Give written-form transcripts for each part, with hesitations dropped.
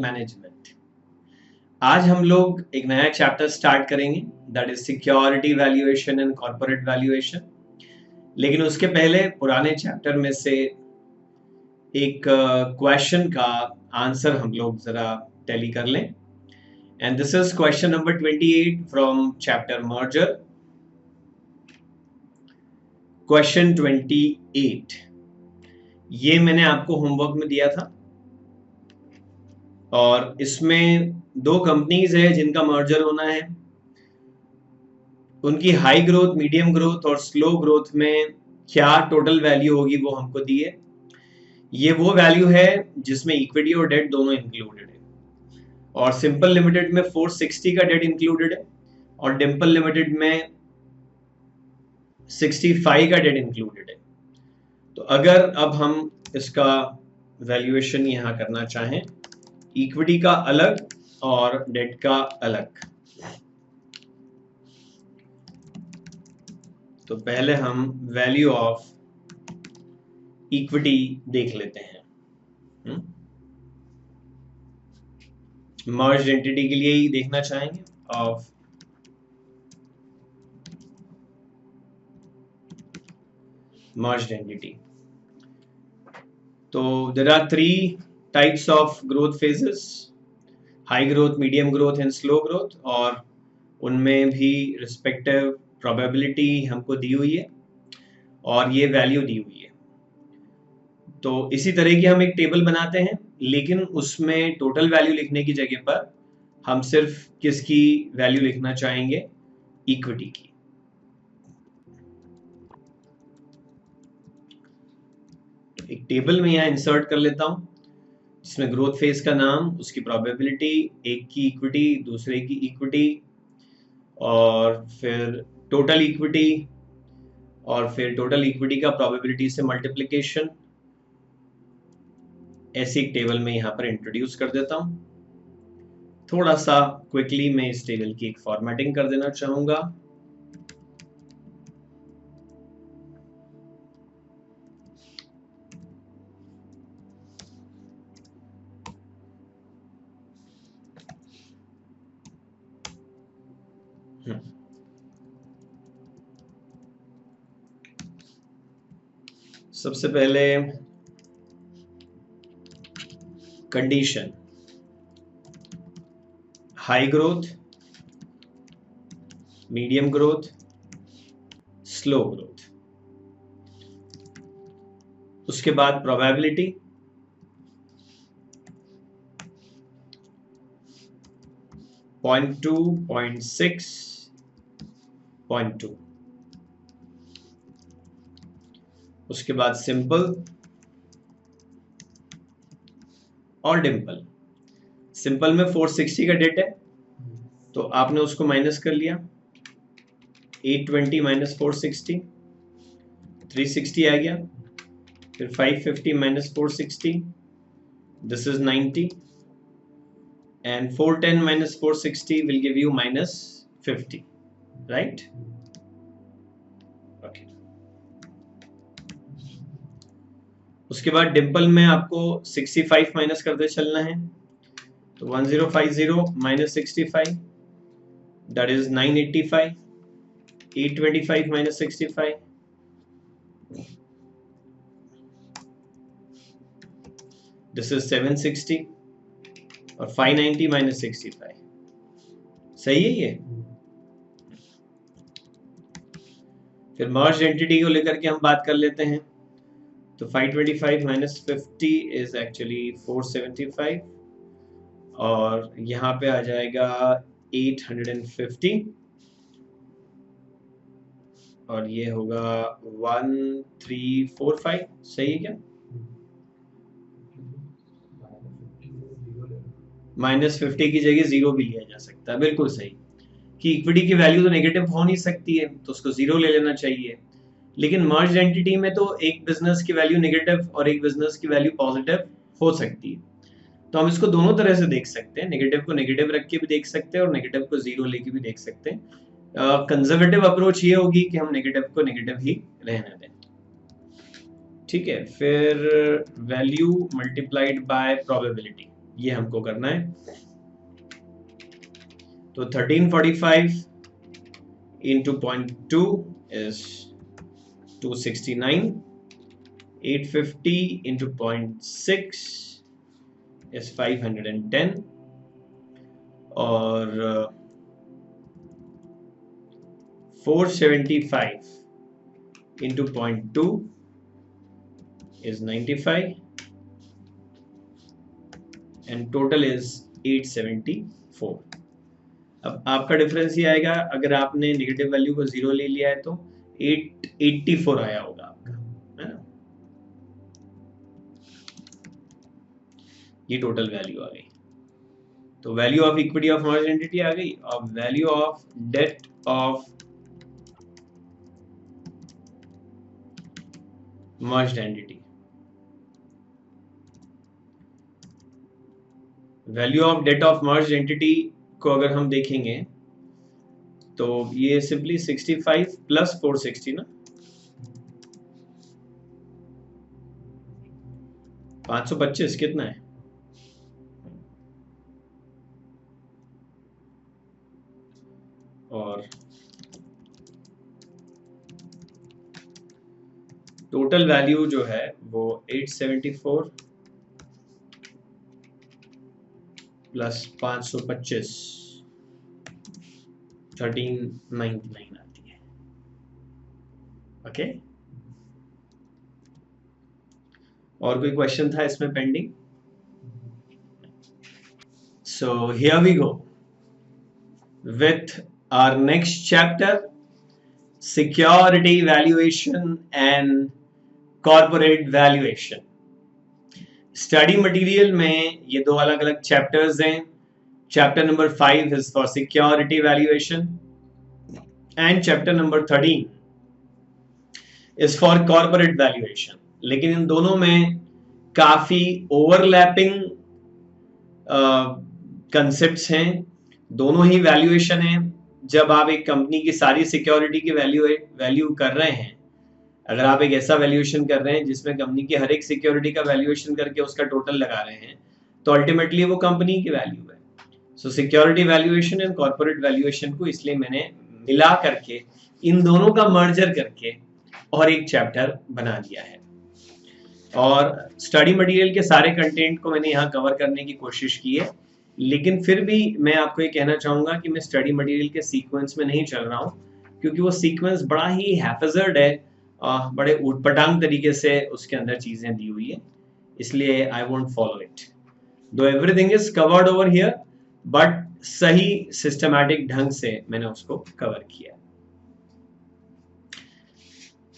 Management. आज हम लोग एक नया चैप्टर स्टार्ट करेंगे, that is security valuation and corporate valuation. लेकिन उसके पहले पुराने चैप्टर में से एक क्वेश्चन का आंसर हम लोग जरा टैली कर लें। And this is question number 28 from chapter merger. Question 28 ये मैंने आपको होमवर्क में दिया था और इसमें दो कंपनीज है जिनका मर्जर होना है। उनकी हाई ग्रोथ, मीडियम ग्रोथ और स्लो ग्रोथ में क्या टोटल वैल्यू होगी वो हमको दी है। ये वो वैल्यू है जिसमें इक्विटी और डेट दोनों इंक्लूडेड है और सिंपल लिमिटेड में 460 का डेट इंक्लूडेड है और डिम्पल लिमिटेड में 65 का डेट इंक्लूडेड है। तो अगर अब हम इसका वैल्यूएशन यहां करना चाहें, इक्विटी का अलग और डेट का अलग, तो पहले हम वैल्यू ऑफ इक्विटी देख लेते हैं। मर्ज एंटिटी के लिए ही देखना चाहेंगे ऑफ merged entity. तो there are three types of growth phases: high growth, medium growth and slow growth, और उनमें भी respective probability हमको दी हुई है और ये वैल्यू दी हुई है। तो इसी तरह की हम एक टेबल बनाते हैं, लेकिन उसमें टोटल वैल्यू लिखने की जगह पर हम सिर्फ किसकी वैल्यू लिखना चाहेंगे? इक्विटी की। एक टेबल में यहाँ इंसर्ट कर लेता हूँ जिसमें ग्रोथ फेज का नाम, उसकी प्रोबेबिलिटी, एक की इक्विटी, दूसरे की इक्विटी, और फिर टोटल इक्विटी, और फिर टोटल इक्विटी का प्रोबेबिलिटी से मल्टीप्लिकेशन। ऐसी एक टेबल में यहाँ पर इंट्रोड्यूस कर देता हूँ। थोड़ा सा क्विकली मैं इस टेबल की एक फॉर्मेटिंग कर देना चाहूंगा। सबसे पहले condition, high growth, medium growth, slow growth. उसके बाद प्रोबेबिलिटी, .2, .6, .2। उसके बाद सिंपल और डिम्पल। सिंपल में 460 का डेट है तो आपने उसको माइनस कर लिया, 820 माइनस 460, 360 आ गया। फिर 550 minus 460, this is 90, and 410 minus 460 will give you minus 50, right? Okay. उसके बाद डिम्पल में आपको 65 माइनस करते चलना है, तो 1050 minus 65, that is 985, 825 minus 65, this is 760, और 590 माइनस 65। सही है ये? फिर मर्ज एंटिटी को लेकर के हम बात कर लेते हैं, तो 525 माइनस 50 इज एक्चुअली 475, और यहाँ पे आ जाएगा 850, और ये होगा 1345। सही है क्या? -50 की जगह 0 भी लिया जा सकता है, बिल्कुल सही, कि इक्विटी की वैल्यू तो नेगेटिव हो नहीं सकती है तो उसको 0 ले लेना चाहिए। लेकिन मर्ज एंटिटी में तो एक बिजनेस की वैल्यू नेगेटिव और एक बिजनेस की वैल्यू पॉजिटिव हो सकती है, तो हम इसको दोनों तरह से देख सकते हैं। नेगेटिव को नेगेटिव रख के भी देख सकते हैं और नेगेटिव को 0 लेके भी देख सकते हैं। कंजर्वेटिव अप्रोच ये होगी कि हम नेगेटिव को नेगेटिव ही रहने दें। ठीक है, फिर वैल्यू मल्टीप्लाइड बाय प्रोबेबिलिटी, ये हमको करना है। तो 1345 into 0.2 is 269, 850 into 0.6 is 510, और 475 into 0.2 is 95, and total is 874. अब आपका डिफरेंस ये आएगा, अगर आपने नेगेटिव वैल्यू को 0 ले लिया है तो 884 आया होगा आपका, है ना। ये टोटल वैल्यू आ गई। तो value of equity of merge entity आ गई, और value of debt of merged entity, value of debt of merged entity को अगर हम देखेंगे तो ये सिंपली 65 प्लस 460 ना, 525 कितना है, और टोटल वैल्यू जो है वो 874 प्लस 525 1399 आती है। ओके, और कोई क्वेश्चन था इसमें pending? So here we go with our next chapter, security valuation and corporate valuation. Study material में ये दो अलग अलग चैप्टर्स हैं। Chapter number 5 is for security valuation and chapter number 13 is for corporate valuation. लेकिन इन दोनों में काफी ओवरलैपिंग कंसेप्ट्स हैं, दोनों ही वैल्यूएशन है। जब आप एक कंपनी की सारी सिक्योरिटी की वैल्यू कर रहे हैं, अगर आप एक ऐसा वैल्यूएशन कर रहे हैं जिसमें कंपनी की हर एक सिक्योरिटी का वैल्यूएशन करके उसका टोटल लगा रहे हैं, तो अल्टीमेटली वो कंपनी की वैल्यू है। सो security valuation and corporate valuation को इसलिए मैंने मिला करके, इन दोनों का मर्जर करके और एक चैप्टर बना दिया है। और स्टडी मटेरियल के सारे कंटेंट को मैंने यहाँ कवर करने की कोशिश की है, लेकिन फिर भी मैं आपको ये कहना चाहूंगा कि मैं स्टडी मटेरियल के सीक्वेंस में नहीं चल रहा हूँ, क्योंकि वो सीक्वेंस बड़ा ही हैफेजर्ड है, बड़े उटपटांग तरीके से उसके अंदर चीजें दी हुई है, इसलिए आई वोंट फॉलो इट। दो everything is covered over here, but सही सिस्टमैटिक ढंग से मैंने उसको कवर किया।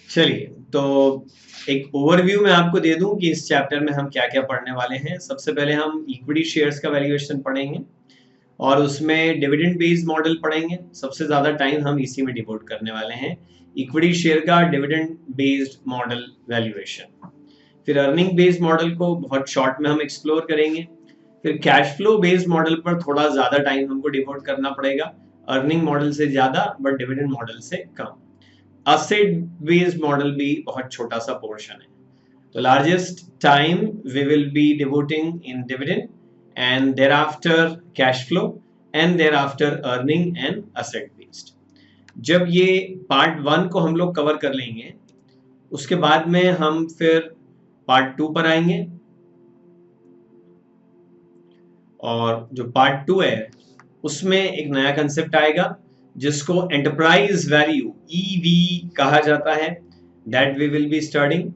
चलिए, तो एक ओवरव्यू मैं आपको दे दूं कि इस चैप्टर में हम क्या क्या पढ़ने वाले हैं। सबसे पहले हम इक्विटी शेयर्स का वैल्यूएशन पढ़ेंगे और उसमें डिविडेंड बेस्ड मॉडल पढ़ेंगे। सबसे ज्यादा टाइम हम इसी में डिवोट करने वाले हैं, इक्विटी शेयर का डिविडेंड बेस्ड मॉडल वैल्यूएशन। फिर अर्निंग बेस्ड मॉडल को बहुत शॉर्ट में हम एक्सप्लोर करेंगे। फिर कैश फ्लो बेस्ड मॉडल पर थोड़ा ज्यादा टाइम हमको डिवोट करना पड़ेगा, अर्निंग मॉडल से ज्यादा बट डिविडेंड मॉडल से कम। असेट बेस्ड मॉडल भी बहुत छोटा सा पोर्शन है। तो largest time we will be devoting in dividend and thereafter cash flow and thereafter earning and asset based. जब ये पार्ट 1 को हम लोग कवर कर लेंगे, उसके बाद में हम फिर पार्ट 2 पर आएंगे, और जो पार्ट 2 है उसमें एक नया कंसेप्ट आएगा जिसको एंटरप्राइज वैल्यू EV कहा जाता है, that we will be studying.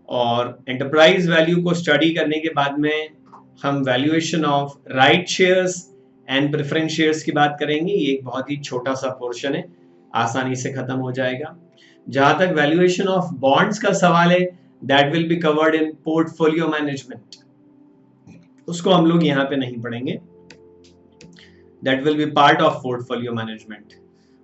और एंटरप्राइज वैल्यू को स्टडी करने के बाद में हम valuation of right shares and preference shares की बात करेंगे। ये एक बहुत ही छोटा सा पोर्शन है, आसानी से खत्म हो जाएगा। जहां तक वैल्यूएशन ऑफ बॉन्ड्स का सवाल है, that will be covered in portfolio management, उसको हम लोग यहाँ पे नहीं पढ़ेंगे, that will B part of portfolio management.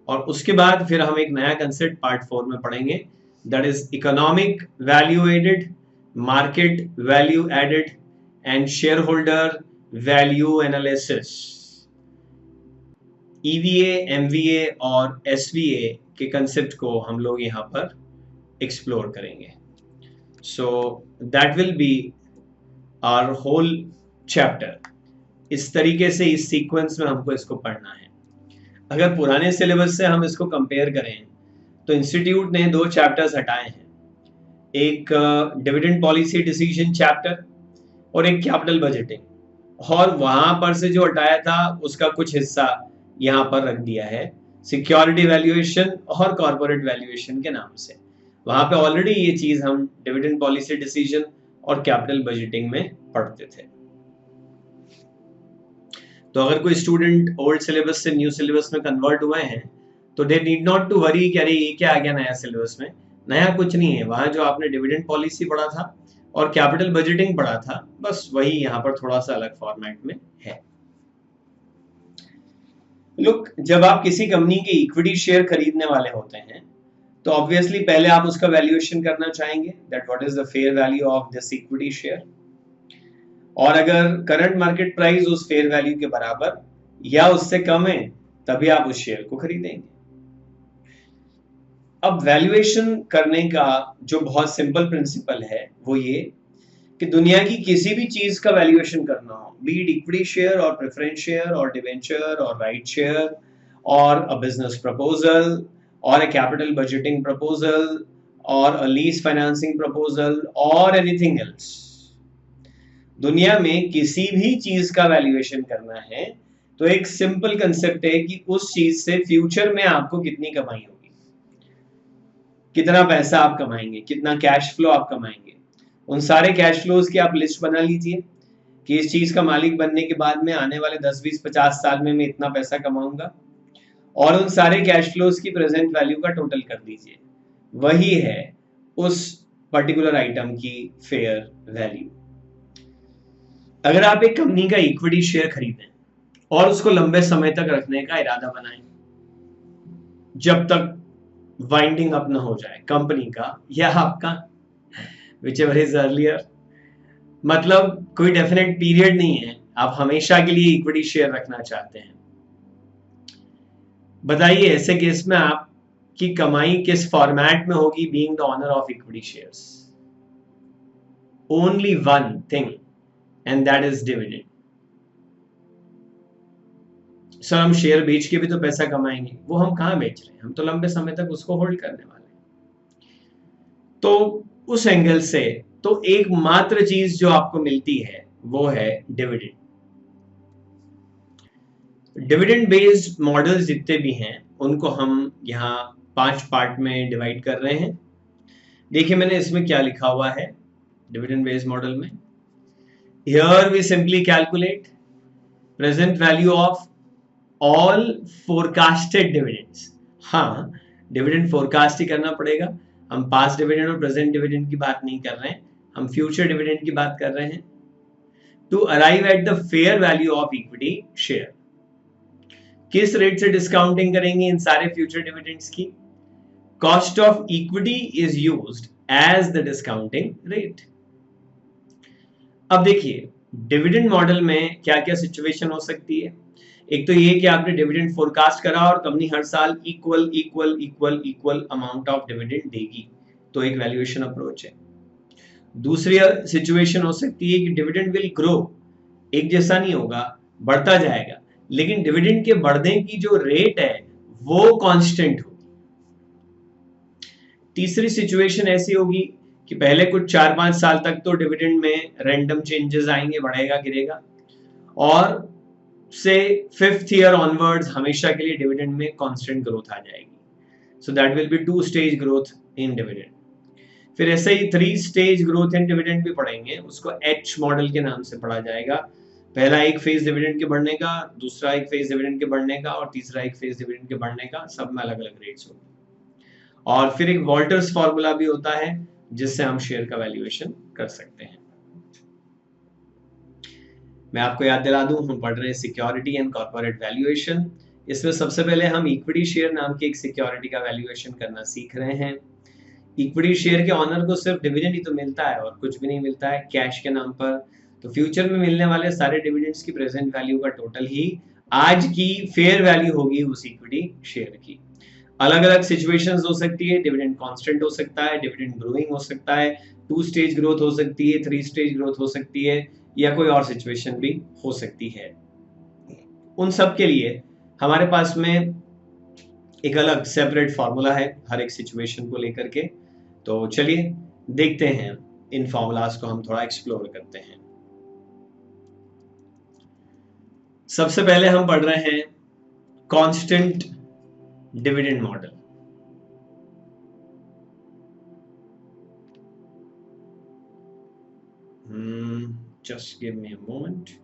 और उसके बाद फिर हम एक नया कंसेप्ट पार्ट 4 में पढ़ेंगे, that is economic value added, market value added and shareholder value analysis. EVA, MVA और SVA के कंसेप्ट को हम लोग यहाँ पर एक्सप्लोर करेंगे। So that will be our whole chapter. इस तरीके से इस सीक्वेंस में हमको इसको पढ़ना है। अगर पुराने सिलेबस से हम इसको कंपेयर करें तो इंस्टीट्यूट ने 2 चैप्टर्स हटाए हैं, एक डिविडेंड पॉलिसी डिसीजन चैप्टर और एक कैपिटल बजटिंग, और वहां पर से जो हटाया था उसका कुछ हिस्सा यहाँ पर रख दिया है सिक्योरिटी वैल्यूएशन और कॉर्पोरेट वैल्यूएशन के नाम से। वहां पे ऑलरेडी ये चीज हम डिविडेंड पॉलिसी डिसीजन और कैपिटल बजटिंग में पढ़ते थे। तो अगर कोई स्टूडेंट ओल्ड सिलेबस से न्यू सिलेबस में कन्वर्ट हुए हैं तो they need not to worry कि अरे ये क्या आ गया नया सिलेबस में। नया कुछ नहीं है, वहां जो आपने डिविडेंड पॉलिसी पढ़ा था और कैपिटल बजटिंग पढ़ा था, बस वही यहाँ पर थोड़ा सा अलग फॉर्मेट में है। लुक, जब आप किसी कंपनी के इक्विटी शेयर खरीदने वाले होते हैं तो ऑब्वियसली पहले आप उसका वैल्यूएशन करना चाहेंगे, that what is the fair value of this equity share, और अगर करंट मार्केट प्राइस उस फेयर वैल्यू के बराबर या उससे कम है तभी आप उस शेयर को खरीदेंगे। अब वैल्यूएशन करने का जो बहुत सिंपल प्रिंसिपल है वो ये कि दुनिया की किसी भी चीज का वैल्यूएशन करना हो, बी इट इक्विटी शेयर और प्रेफरेंस शेयर और डिवेंचर और राइट शेयर और अ बिजनेस प्रपोजल और अ कैपिटल बजटिंग प्रपोजल और अ लीज फाइनेंसिंग प्रपोजल और एनीथिंग एल्स, दुनिया में किसी भी चीज का वैल्यूएशन करना है तो एक सिंपल कंसेप्ट है कि उस चीज से फ्यूचर में आपको कितनी कमाई होगी, कितना पैसा आप कमाएंगे, कितना कैश फ्लो आप कमाएंगे। उन सारे कैश फ्लोज की आप लिस्ट बना लीजिए कि इस चीज का मालिक बनने के बाद में आने वाले 10, 20, 50 साल में मैं इतना पैसा कमाऊंगा, और उन सारे कैश फ्लोज की प्रेजेंट वैल्यू का टोटल कर दीजिए। वही है उस पर्टिकुलर आइटम की फेयर वैल्यू। अगर आप एक कंपनी का इक्विटी शेयर खरीदें और उसको लंबे समय तक रखने का इरादा बनाएं, जब तक वाइंडिंग अप ना हो जाए कंपनी का या आपका, whichever is earlier, मतलब कोई डेफिनेट पीरियड नहीं है, आप हमेशा के लिए इक्विटी शेयर रखना चाहते हैं। बताइए ऐसे केस में आपकी कमाई किस फॉर्मेट में होगी being the owner of equity shares? Only one thing and that is dividend. Sir हम शेयर बेच के भी तो पैसा कमाएंगे, वो हम कहां बेच रहे हैं, हम तो लंबे समय तक उसको होल्ड करने वाले हैं। तो उस एंगल से तो एकमात्र चीज जो आपको मिलती है वो है डिविडेंड। डिविडेंड बेस्ड मॉडल्स जितने भी हैं उनको हम यहाँ 5 पार्ट में डिवाइड कर रहे हैं। देखिए मैंने इसमें क्या लिखा हुआ है डिविडेंड बेस्ड मॉडल में। Here we simply calculate present value of all forecasted dividends. हाँ, डिविडेंड फोरकास्ट ही करना पड़ेगा, हम पास्ट डिविडेंड और प्रेजेंट डिविडेंड की बात नहीं कर रहे हैं, हम फ्यूचर डिविडेंड की बात कर रहे हैं। To arrive at the fair value of equity share, किस रेट से डिस्काउंटिंग करेंगे इन सारे फ्यूचर डिविडेंड्स की? Cost of equity is used as the discounting rate. अब देखिए डिविडेंड मॉडल में क्या क्या सिचुएशन हो सकती है। एक तो ये कि आपने डिविडेंड फोरकास्ट करा और कंपनी हर साल equal equal equal equal amount of dividend देगी, तो एक वैल्यूएशन अप्रोच है। दूसरी सिचुएशन हो सकती है कि डिविडेंड विल ग्रो, एक जैसा नहीं होगा, बढ़ता जाएगा, लेकिन डिविडेंड के बढ़ने की जो रेट है वो कांस्टेंट होगी। तीसरी सिचुएशन ऐसी होगी कि पहले कुछ 4-5 साल तक तो डिविडेंड में रैंडम चेंजेस आएंगे, बढ़ेगा गिरेगा, और से 5th ईयर ऑनवर्ड्स हमेशा के लिए डिविडेंड में कांस्टेंट ग्रोथ आ जाएगी। सो that will B 2 stage growth in dividend. फिर ऐसे ही 3 स्टेज ग्रोथ इन डिविडेंड भी पढ़ेंगे, उसको एच मॉडल के नाम से पढ़ा जाएगा। पहला एक फेज डिविडेंड के बढ़ने का, दूसरा एक फेज डिविडेंड के बढ़ने का, और तीसरा एक फेज डिविडेंड के बढ़ने का, सब में अलग अलग रेट्स होंगे। और फिर एक वॉल्टर्स फॉर्मूला भी होता है जिससे हम शेयर का वैल्यूएशन कर सकते हैं। मैं आपको याद दिला दूं, हम पढ़ रहे हैं सिक्योरिटी एंड कॉर्पोरेट वैल्यूएशन। इसमें सबसे पहले हम इक्विटी शेयर नाम की एक सिक्योरिटी का वैल्यूएशन करना सीख रहे हैं। इक्विटी शेयर के ऑनर को सिर्फ डिविडेंड ही तो मिलता है और कुछ भी नहीं मिलता है कैश के नाम पर, तो फ्यूचर में मिलने वाले सारे डिविडेंड्स की प्रेजेंट वैल्यू का टोटल ही आज की फेयर वैल्यू होगी उस इक्विटी शेयर की। अलग अलग सिचुएशंस हो सकती है, डिविडेंड कांस्टेंट हो सकता है, डिविडेंड ग्रोइंग हो सकता है, 2 स्टेज ग्रोथ हो सकती है, 3 स्टेज ग्रोथ हो सकती है, या कोई और सिचुएशन भी हो सकती है। उन सब के लिए हमारे पास में एक अलग सेपरेट फॉर्मूला है हर एक सिचुएशन को लेकर के। तो चलिए देखते हैं, इन फॉर्मूलाज को हम थोड़ा एक्सप्लोर करते हैं। सबसे पहले हम पढ़ रहे हैं constant dividend model. Just give me a moment.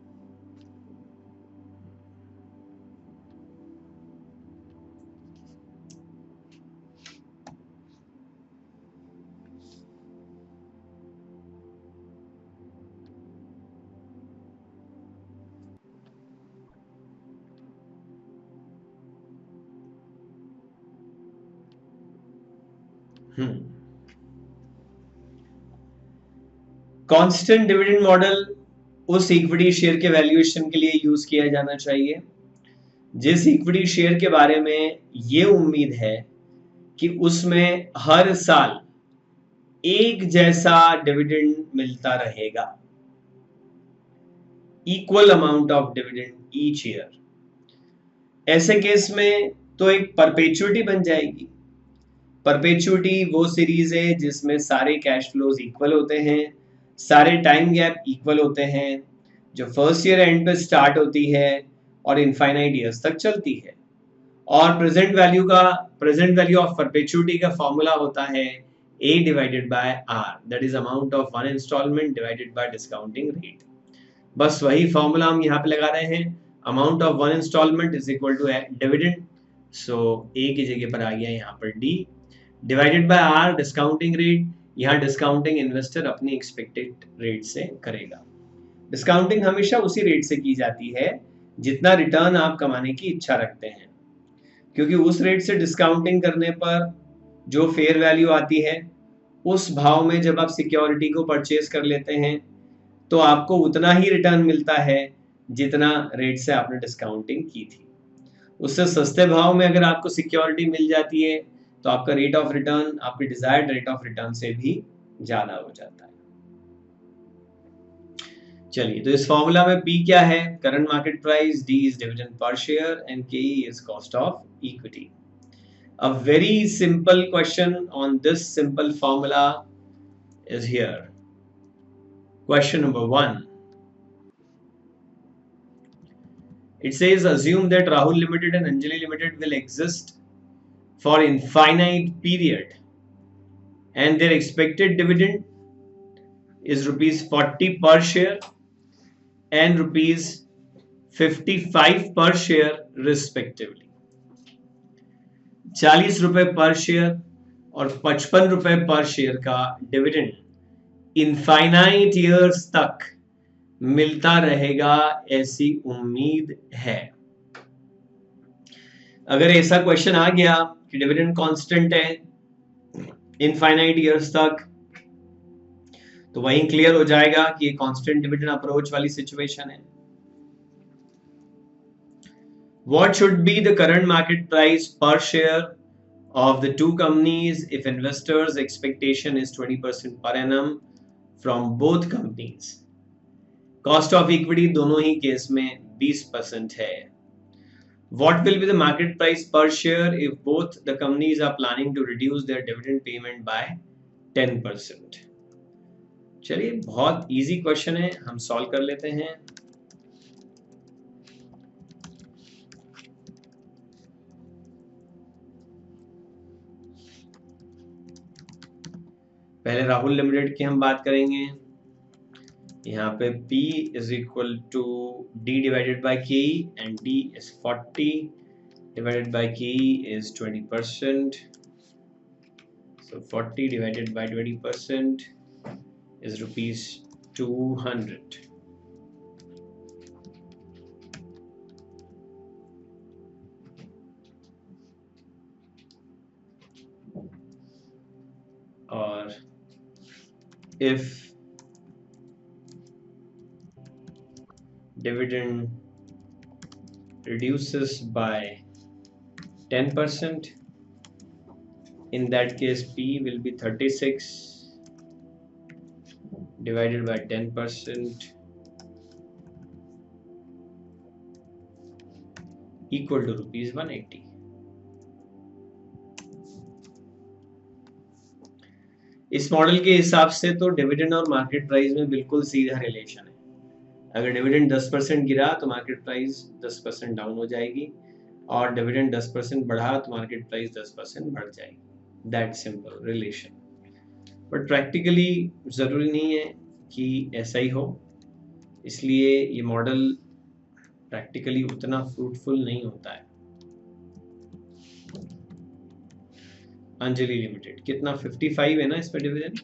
Constant dividend model उस इक्विटी शेयर के वैल्यूएशन के लिए यूज किया जाना चाहिए जिस इक्विटी शेयर के बारे में ये उम्मीद है कि उसमें हर साल एक जैसा डिविडेंड मिलता रहेगा, equal amount of dividend each year. ऐसे केस में तो एक परपेचुइटी बन जाएगी। परपेचुइटी वो सीरीज है जिसमें सारे कैश फ्लोज इक्वल होते हैं, सारे टाइम गैप इक्वल होते हैं, जो फर्स्ट ईयर एंड पे स्टार्ट होती है और इनफाइनाइट ईयर्स तक चलती है। और प्रेजेंट वैल्यू ऑफ परपेचुइटी का फॉर्मूला होता है A divided by R, that is amount of one instalment divided by discounting rate. बस वही फॉर्मूला हम यहाँ पे लगा रहे हैं, amount of one instalment is equal to dividend, so A की जगह पर आ गया यहाँ पर D, divided by R discounting rate. यहाँ डिस्काउंटिंग इन्वेस्टर अपनी एक्सपेक्टेड रेट से करेगा। डिस्काउंटिंग हमेशा उसी रेट से की जाती है जितना रिटर्न आप कमाने की इच्छा रखते हैं, क्योंकि उस रेट से डिस्काउंटिंग करने पर जो फेयर वैल्यू आती है उस भाव में जब आप सिक्योरिटी को परचेज कर लेते हैं तो आपको उतना ही रिटर्न मिलता है जितना रेट से आपने डिस्काउंटिंग की थी। उससे सस्ते भाव में अगर आपको सिक्योरिटी मिल जाती है तो आपका रेट ऑफ रिटर्न आपके डिजायर्ड रेट ऑफ रिटर्न से भी ज्यादा हो जाता है। चलिए, तो इस फॉर्मूला में P क्या है? Current market price, D is dividend per share and KE is cost of equity. A very simple question on this simple formula is here. Question number 1. It says assume that Rahul Limited and Anjali Limited will exist for infinite period and their expected dividend is rupees 40 per share and rupees 55 per share respectively. 40 रुपए पर share और 55 रुपए पर share का dividend infinite years तक मिलता रहेगा, ऐसी उम्मीद है। अगर ऐसा क्वेश्चन आ गया कि डिविडेंड कांस्टेंट है इनफाइनाइट ईयर्स तक, तो वहीं क्लियर हो जाएगा कि ये कांस्टेंट डिविडेंड अप्रोच वाली सिचुएशन है। What should be the current market price per share of the two companies if investors' expectation is 20% per annum from both companies? Cost of equity दोनों ही केस में 20% है। What will be the market price per share if both the companies are planning to reduce their dividend payment by 10%? चलिए, बहुत easy question है, हम solve कर लेते हैं। पहले राहुल लिमिटेड की हम बात करेंगे। यहाँ पे P is equal to D divided by KE and D is 40 divided by KE is 20%. So 40 divided by 20% is rupees 200. और if dividend reduces by 10%, in that case P will be 36 divided by 10% equal to ₹180। इस model के हिसाब से तो dividend और market price में बिल्कुल सीधा रिलेशन है। अगर डिविडेंड 10% गिरा तो मार्केट प्राइस 10% डाउन हो जाएगी, और डिविडेंड 10% बढ़ा तो मार्केट प्राइस 10% बढ़ जाएगी। That simple relation. But practically ज़रूरी नहीं है कि ऐसा ही हो, इसलिए ये मॉडल प्रैक्टिकली उतना फ्रूटफुल नहीं होता है। अंजलि लिमिटेड कितना 55 है ना इस पर dividend.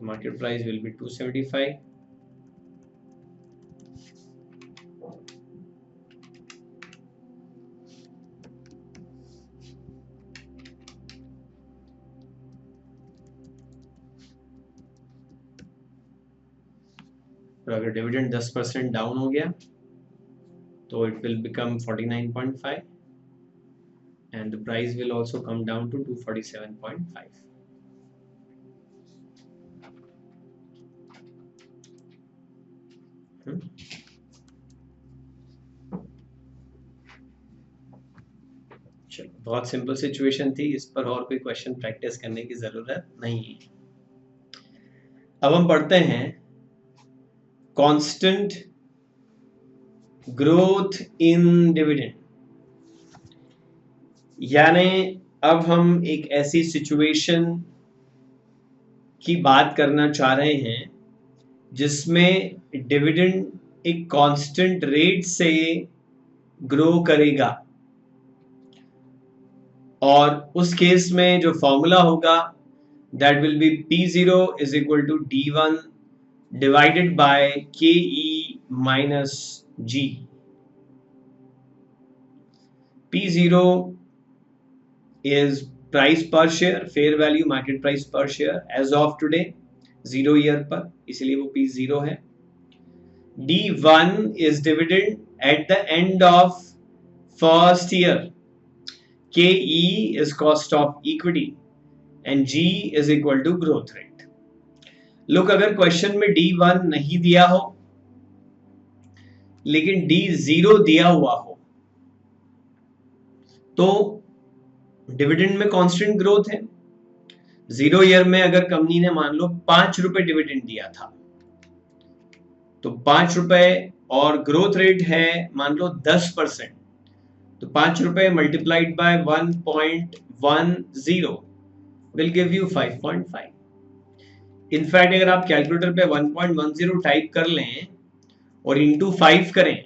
Market price will be 275. और अगर डिविडेंड 10% डाउन हो गया तो it will become 49.5 and the price will also come down to 247.5. चलो, बहुत सिंपल सिचुएशन थी, इस पर और कोई क्वेश्चन प्रैक्टिस करने की जरूरत नहीं है। अब हम पढ़ते हैं कांस्टेंट ग्रोथ इन डिविडेंड, यानी अब हम एक ऐसी सिचुएशन की बात करना चाह रहे हैं जिसमें डिविडेंड एक कांस्टेंट रेट से ग्रो करेगा, और उस केस में जो फॉर्मूला होगा that will be P0 is equal to D1 divided by KE minus G। P0 is price per share, fair value market price per share as of today 0 year पर, इसलिए वो P0 है। D1 is dividend at the end of first year, KE is cost of equity and G is equal to growth rate. Look, अगर question में D1 नहीं दिया हो लेकिन D0 दिया हुआ हो तो डिविडेंड में कांस्टेंट ग्रोथ है। 0 ईयर में अगर कंपनी ने मान लो 5 रुपए डिविडेंड दिया था तो 5 रुपए, और ग्रोथ रेट है मान लो 10%, तो 5 रुपए multiplied by 1.10 will give you 5.5। In fact अगर आप कैलकुलेटर पे 1.10 टाइप कर लें और इंटू 5 करें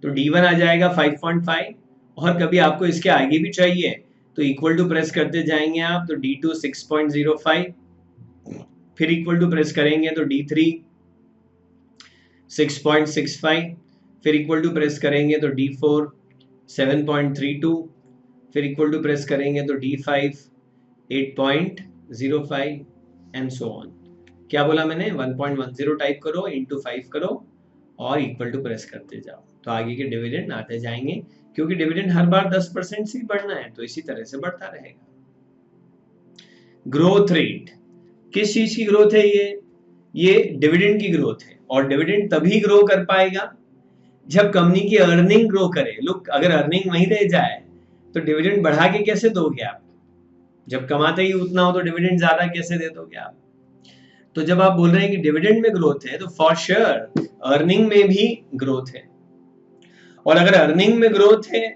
तो D1 आ जाएगा 5.5, और कभी आपको इसके आगे भी चाहिए तो इक्वल टू प्रेस करते जाएंगे आप तो D2 6.05, फिर इक्वल टू प्रेस करेंगे तो D3 6.65, फिर इक्वल टू प्रेस करेंगे तो D4 7.32, फिर इक्वल टू प्रेस करेंगे तो D5 8.05 एंड सो ऑन। क्या बोला मैंने? 1.10 टाइप करो, इंटू 5 करो और इक्वल टू प्रेस करते जाओ तो आगे के डिविडेंड आते जाएंगे, क्योंकि डिविडेंड हर बार 10% से ही बढ़ना है तो इसी तरह से बढ़ता रहेगा। ग्रोथ रेट किस चीज की ग्रोथ है? ये डिविडेंड की ग्रोथ है, और डिविडेंड तभी ग्रो कर पाएगा जब कंपनी की अर्निंग ग्रो करे। लुक, अगर अर्निंग वहीं रह जाए तो डिविडेंड बढ़ा के कैसे दोगे आप? जब कमाते ही उतना हो तो डिविडेंड ज्यादा कैसे दे दोगे आप? तो जब आप बोल रहे हैं कि डिविडेंड में ग्रोथ है तो फॉर श्योर अर्निंग में भी ग्रोथ है, और अगर अर्निंग में ग्रोथ है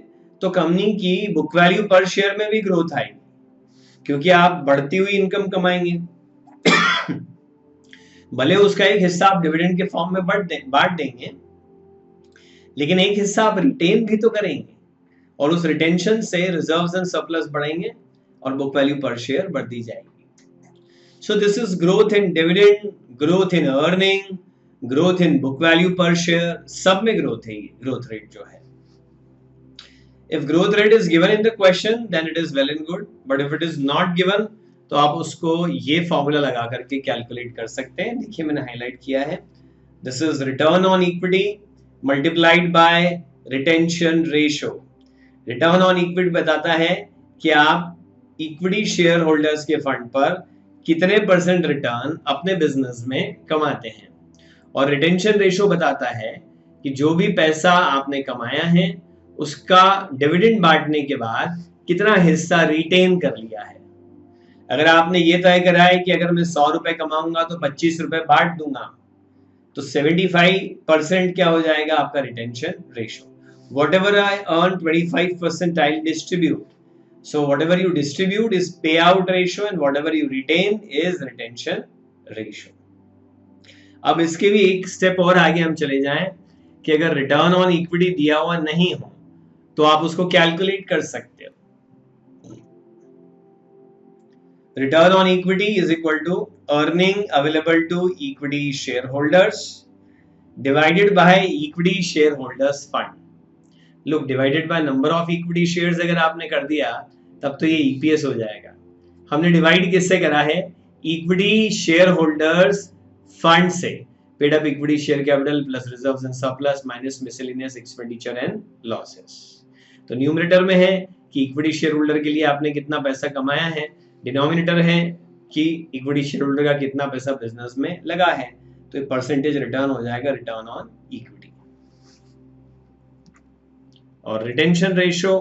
तो कंपनी की बुक वैल्यू पर शेयर में भी ग्रोथ आएगी, क्योंकि आप बढ़ती हुई इनकम कमाएंगे। भले उसका एक हिस्सा आप डिविडेंड के फॉर्म में बांट देंगे, लेकिन एक हिस्सा आप रिटेन भी तो करेंगे, और उस रिटेंशन से रिजर्व्स एंड सरप्लस बढ़ेंगे और बुक वैल्यू पर शेयर बढ़ती जाएगी। So this is growth in dividend, growth in earning, growth in book value पर शेयर, सब में ग्रोथ है ग्रोथ रेट जो है। If growth rate is given in the question, then it is well and good. But if it is not given, तो आप उसको ये फॉर्मूला लगा करके कैलकुलेट कर सकते हैं। देखिए मैंने हाईलाइट किया है, this is return on equity multiplied by retention ratio. Return on equity बताता है कि आप इक्विटी शेयर होल्डर्स के फंड पर कितने परसेंट रिटर्न अपने बिजनेस में कमाते हैं। और रिटेंशन रेशो बताता है कि जो भी पैसा आपने कमाया है उसका डिविडेंड बांटने के बाद कितना हिस्सा रिटेन कर लिया है। अगर आपने ये तय करा है कि अगर मैं 100 रुपए कमाऊंगा तो 25 रुपए बांट दूंगा, तो 75% क्या हो जाएगा आपका retention ratio. Whatever I earn 25% I'll distribute. So whatever you distribute is payout ratio and whatever you retain is retention ratio. अब इसके भी एक स्टेप और आगे हम चले जाएं कि अगर रिटर्न ऑन इक्विटी दिया हुआ नहीं हो तो आप उसको कैलकुलेट कर सकते हो। Return on equity is equal to earning available to equity shareholders divided by equity shareholders fund. Look, divided by number of equity shares अगर आपने कर दिया तब तो ये ईपीएस हो जाएगा। हमने डिवाइड किससे करा है? इक्विटी शेयर होल्डर्स फंड से। Paid up equity share capital plus reserves and surplus minus miscellaneous expenditure and losses. तो न्यूमरेटर में है कि इक्विटी शेयर होल्डर के लिए आपने कितना पैसा कमाया है, डिनोमिनेटर है कि इक्विटी शेयर होल्डर का कितना पैसा बिजनेस में लगा है। तो परसेंटेज रिटर्न हो जाएगा रिटर्न ऑन इक्विटी। और रिटेंशन रेशो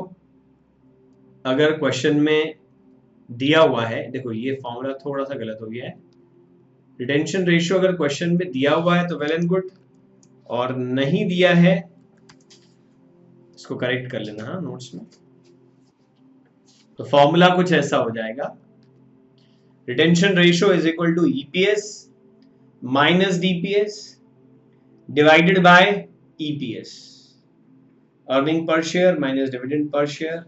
अगर क्वेश्चन में दिया हुआ है, देखो ये फॉर्मूला थोड़ा सा गलत हो गया है। रिटेंशन रेशियो अगर क्वेश्चन में दिया हुआ है तो वेल एंड गुड, और नहीं दिया है इसको करेक्ट कर लेना हाँ नोट्स में। तो फॉर्मूला कुछ ऐसा हो जाएगा, retention ratio is equal to EPS minus DPS divided by EPS, earning per share minus dividend per share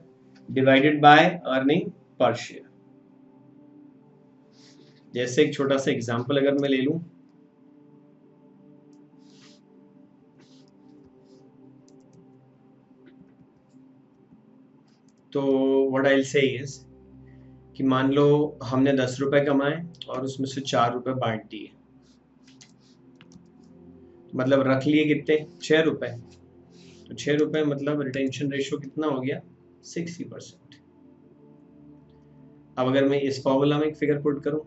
divided by earning per share. जैसे एक छोटा सा एग्जांपल अगर मैं ले लूं, तो what I will say is कि मान लो हमने 10 रुपए कमाए और उसमें से 4 रुपए बांट दिए, मतलब रख लिए कितने? 6 रुपए। तो 6 रुपए मतलब रिटेंशन रेशियो कितना हो गया? 60%। अब अगर मैं इस फॉर्मूला में एक फिगर पुट करूं,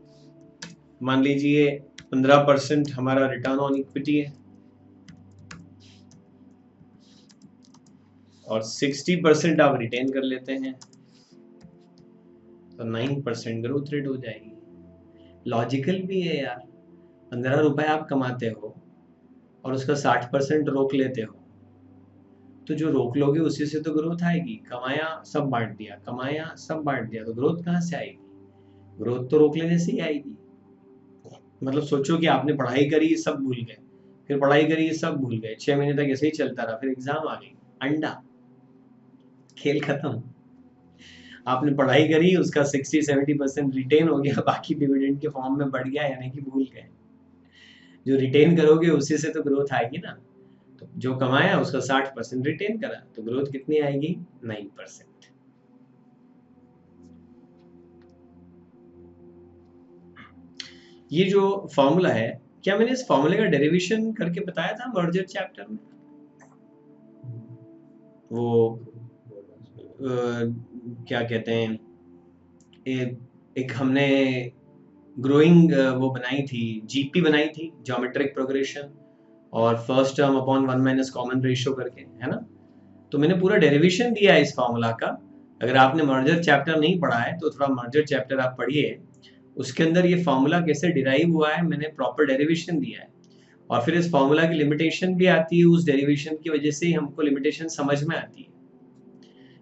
मान लीजिए 15% हमारा रिटर्न ऑन इक्विटी है और 60% आप रिटेन कर लेते हैं, तो 9% ग्रोथ रेट हो जाएगी। लॉजिकल भी है यार, 15 रुपए आप कमाते हो और उसका 60% रोक लेते हो, तो जो रोक लोगे उसी से तो ग्रोथ आएगी। कमाया सब बांट दिया, कमाया सब बांट दिया, तो ग्रोथ कहाँ से आएगी? ग्रोथ तो रोक लेने से ही आएगी। मतलब सोचो कि आपने पढ़ाई करी सब भूल गए, फिर पढ़ाई करी सब भूल गए, 6 महीने तक ऐसे ही चलता रहा, फिर एग्जाम आ गई, अंडा, खेल खत्म। आपने पढ़ाई करी, उसका 60-70% रिटेन हो गया, बाकी डिविडेंड के फॉर्म में बढ़ गया, यानी कि भूल गए। जो रिटेन करोगे उसी से तो ग्रोथ आएगी ना। तो जो कमाया उसका 60% रिटेन करा, तो ग्रोथ कितनी आएगी? 9%। ये जो फॉर्मूला है, क्या मैंने इस फॉर्मूले का डेरिवेशन करके बताया था मर्जर चैप्टर में? वो क्या कहते हैं, एक हमने ग्रोइंग वो बनाई थी, जीपी बनाई थी, ज्योमेट्रिक प्रोग्रेशन, और first term upon 1 minus common ratio करके, है ना। तो मैंने पूरा डेरिवेशन दिया है इस फॉर्मूला का। अगर आपने मर्जर चैप्टर नहीं पढ़ा है तो थोड़ा मर्जर चैप्टर आप पढ़िए, उसके अंदर ये फॉर्मूला कैसे डिराइव हुआ है मैंने प्रॉपर डेरिवेशन दिया है। और फिर इस फॉर्मूला की लिमिटेशन भी आती है, उस डेरिवेशन की वजह से ही हमको लिमिटेशन समझ में आती है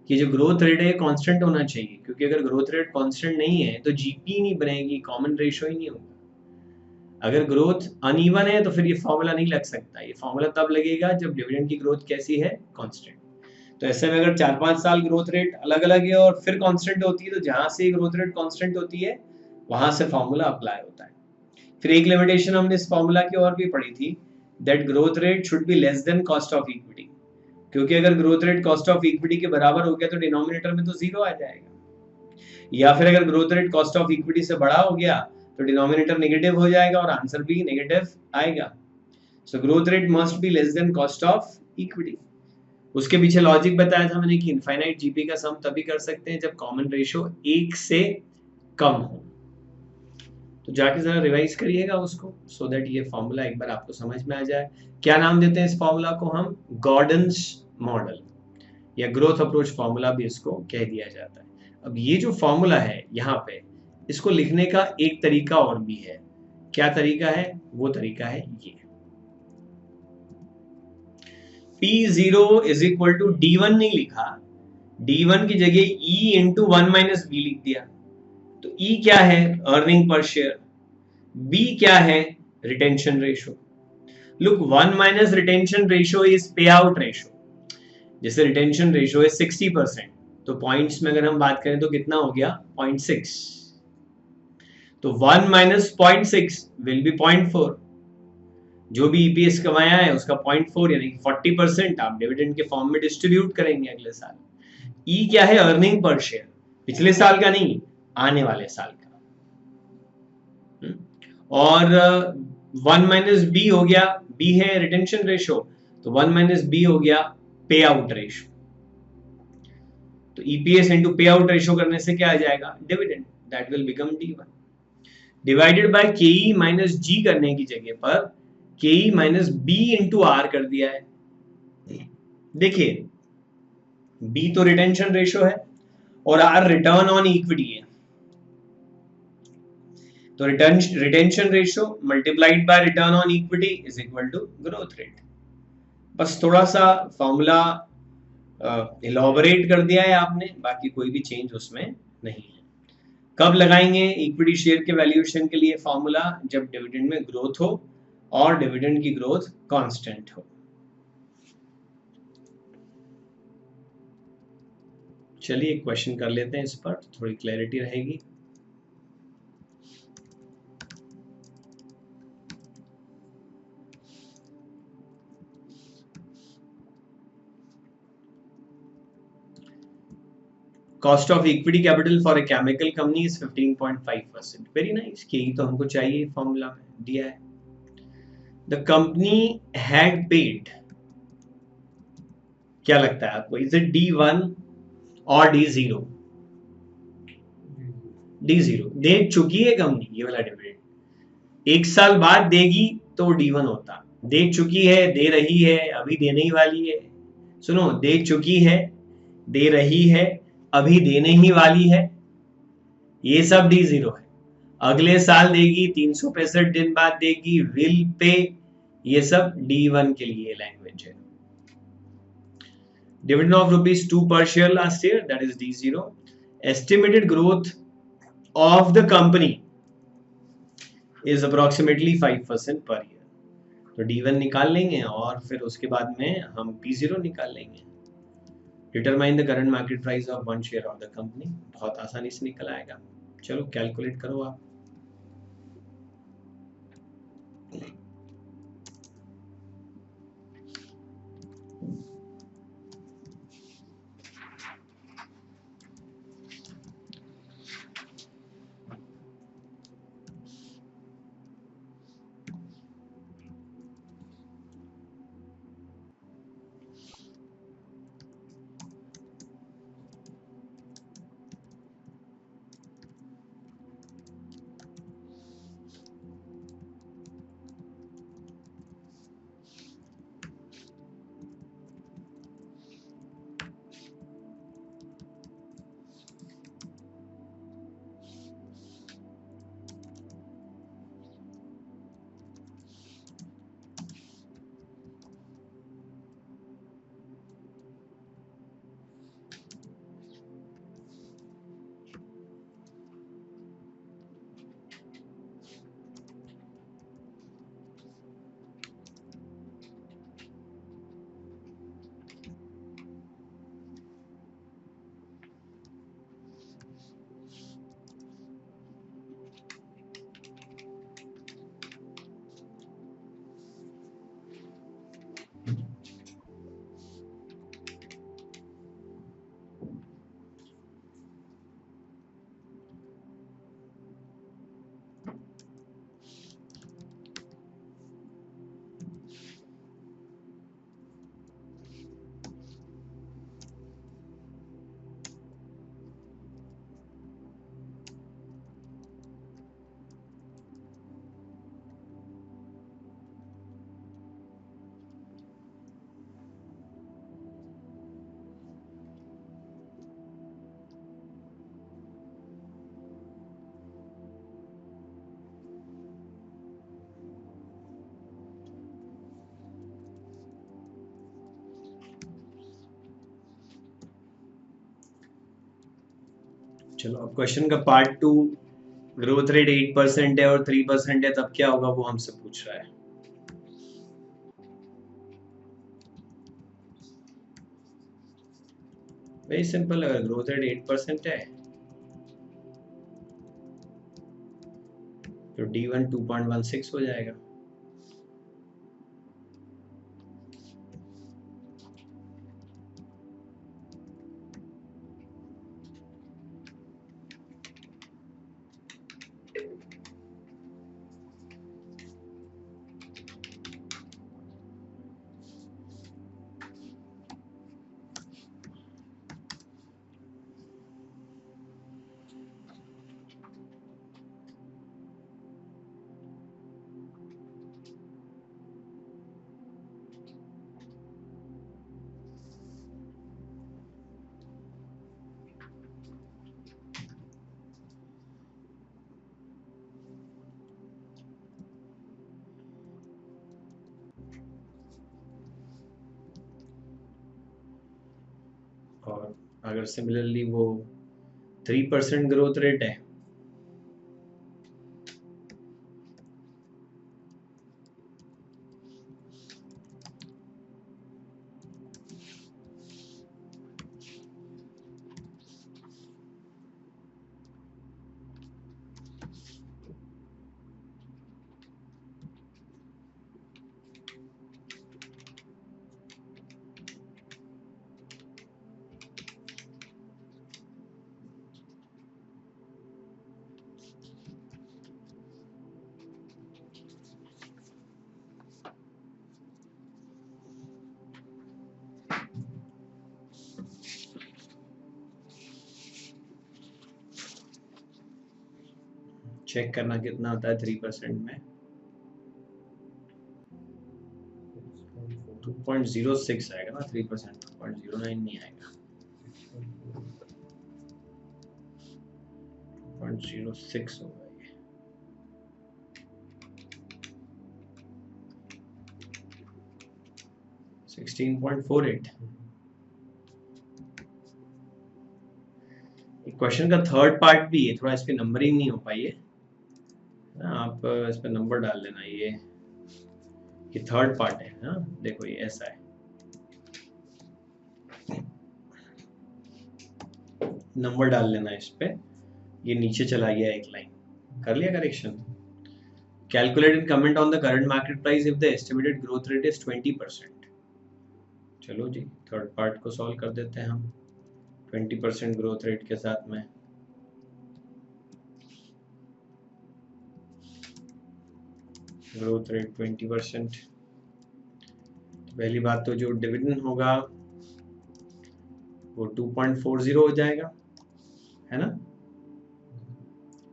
कि जो ग्रोथ रेट है कांस्टेंट होना चाहिए, क्योंकि अगर ग्रोथ रेट कांस्टेंट नहीं है तो जीपी नहीं बनेगी, कॉमन रेशियो ही नहीं होगा। अगर ग्रोथ अनइवन है तो फिर ये फॉर्मूला नहीं लग सकता। ये फॉर्मूला तब लगेगा जब डिविडेंड की ग्रोथ कैसी है? कांस्टेंट। तो ऐसे में अगर 4-5 साल ग्रोथ रेट अलग अलग है और फिर कांस्टेंट होती है, तो जहां से ग्रोथ रेट कांस्टेंट होती है वहां से फॉर्मूला अप्लाई होता है। फिर एक लिमिटेशन हमने इस फॉर्मूला की और भी पढ़ी थी, that growth rate should be less than cost of equity, क्योंकि अगर growth rate cost of equity के बराबर हो गया तो डिनोमिनेटर में तो 0 आ जाएगा, या फिर अगर growth rate cost of equity से बड़ा हो गया तो डिनोमिनेटर नेगेटिव हो जाएगा और आंसर भी नेगेटिव आएगा। So growth rate must be less than cost of equity. उसके पीछे लॉजिक बताया था मैंने कि इनफाइनाइट जीपी का सम तभी कर सकते हैं जब कॉमन रेशियो 1 से कम हो। तो जाके जरा रिवाइज करिएगा उसको, सो दैट ये फॉर्मूला एक बार आपको समझ में आ जाए। क्या नाम देते हैं इस फॉर्मूला को हम? गॉर्डन्स मॉडल या ग्रोथ अप्रोच फॉर्मूला भी इसको कह दिया जाता है। अब ये जो फॉर्मूला है यहाँ पे, इसको लिखने का एक तरीका और भी है। क्या तरीका है? वो तरीका है ये, P0 is equal to D1 नहीं लिखा, D1 की जगह E इंटू 1 माइनस बी लिख दिया। तो E क्या है? Earning per share. B क्या है? Retention ratio. Look, 1 minus retention ratio is पे आउट रेशो। जैसे रिटेंशन रेशो है 60%, तो पॉइंट्स में अगर हम बात करें तो कितना हो गया? 0.6। तो 1 माइनस 0.6 विल बी 0.4। जो भी ईपीएस कमाया है उसका 0.4 यानी 40% आप डिविडेंड के फॉर्म में डिस्ट्रीब्यूट करेंगे अगले साल। ई क्या है? Earning per share. पिछले साल का नहीं, आने वाले साल का। और 1 माइनस बी हो गया, बी है रिटेंशन रेशो, तो 1 माइनस बी हो गया पे आउट रेशो। तो ईपीएस इंटू पे आउट रेशो करने से क्या आ जाएगा? Dividend. That will become D1 divided bye केई माइनस जी करने की जगह पर केई माइनस बी इंटू आर कर दिया है। देखिए, बी तो रिटेंशन रेशो है और आर रिटर्न ऑन इक्विटी है। तो retention ratio multiplied by return on equity is equal to growth rate. बस थोड़ा सा फॉर्मूला इलॉबरेट कर दिया है आपने, बाकी कोई भी चेंज उसमें नहीं है। कब लगाएंगे इक्विटी शेयर के वैल्यूएशन के लिए फॉर्मूला? जब डिविडेंड में ग्रोथ हो और डिविडेंड की ग्रोथ कांस्टेंट हो। चलिए एक क्वेश्चन कर लेते हैं इस पर, तो थोड़ी क्लैरिटी रहेगी। Cost of equity capital for a chemical company is 15.5%। Very nice, यही तो हमको चाहिए फॉर्मूला में दिया है। द कंपनी हैड पेड, क्या लगता है आपको? इज इट D1 और D0? D0 दे चुकी है कंपनी ये वाला डिविडेंड। एक साल बाद देगी तो D1 होता। दे चुकी है, दे रही है, अभी देने ही वाली है। सुनो, दे चुकी है, दे रही है, अभी देने ही वाली है, ये सब D0 है। अगले साल देगी, 365 दिन बाद देगी, विल पे, ये सब D1 के लिए लैंग्वेज है। Dividend of ₹2 per share last year, that is D0. Estimated growth of the company is approximately 5% per year. तो D1 निकाल लेंगे और फिर उसके बाद में हम P0 निकाल लेंगे। Determine the current market price of one share of the company, बहुत आसानी से निकल आएगा। चलो कैलकुलेट करो आप। चलो अब क्वेश्चन का पार्ट 2, ग्रोथ रेट 8% है और 3% है, तब क्या होगा वो हमसे पूछ रहा है। वेरी सिंपल, अगर ग्रोथ रेट 8% है तो D1 2.16 हो जाएगा। और अगर सिमिलरली वो 3% ग्रोथ रेट है चेक करना कितना होता है 3% में, 2.06 आएगा ना 3%, 2.09 नहीं आएगा, 2.06 होगा ये। क्वेश्चन का थर्ड पार्ट भी है, थोड़ा इस पे नंबरिंग नहीं हो पाई है ना, आप इस पे नंबर डाल लेना। ये थर्ड पार्ट है ना, देखो ये ऐसा है, नंबर डाल लेना इस पे। ये नीचे चला गया एक लाइन, कर लिया correction. Calculate and comment on the current market price if the estimated growth rate is 20%। चलो जी थर्ड पार्ट को सॉल्व कर देते हैं हम 20% ग्रोथ रेट के साथ में। ग्रोथ रेट 20%, पहली बात तो जो डिविडेंड होगा वो 2.40 हो जाएगा, है ना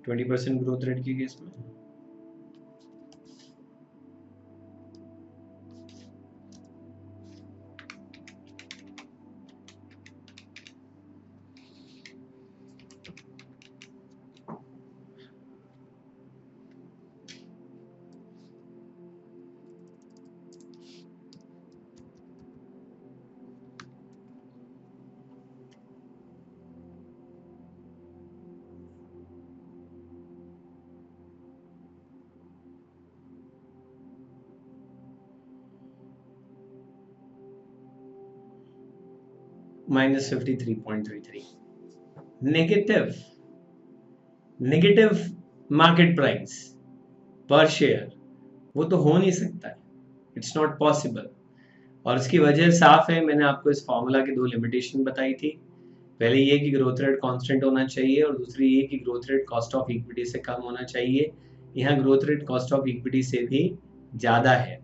20% ग्रोथ रेट के केस में। -53.33 नेगेटिव मार्केट प्राइस पर शेयर, वो तो हो नहीं सकता है, इट्स नॉट पॉसिबल। और इसकी वजह साफ है, मैंने आपको इस फॉर्मूला की 2 लिमिटेशन बताई थी। पहले ये कि ग्रोथ रेट कांस्टेंट होना चाहिए और दूसरी ये कि growth rate cost of equity से कम होना चाहिए। यहाँ growth rate cost of equity से भी ज़्यादा है,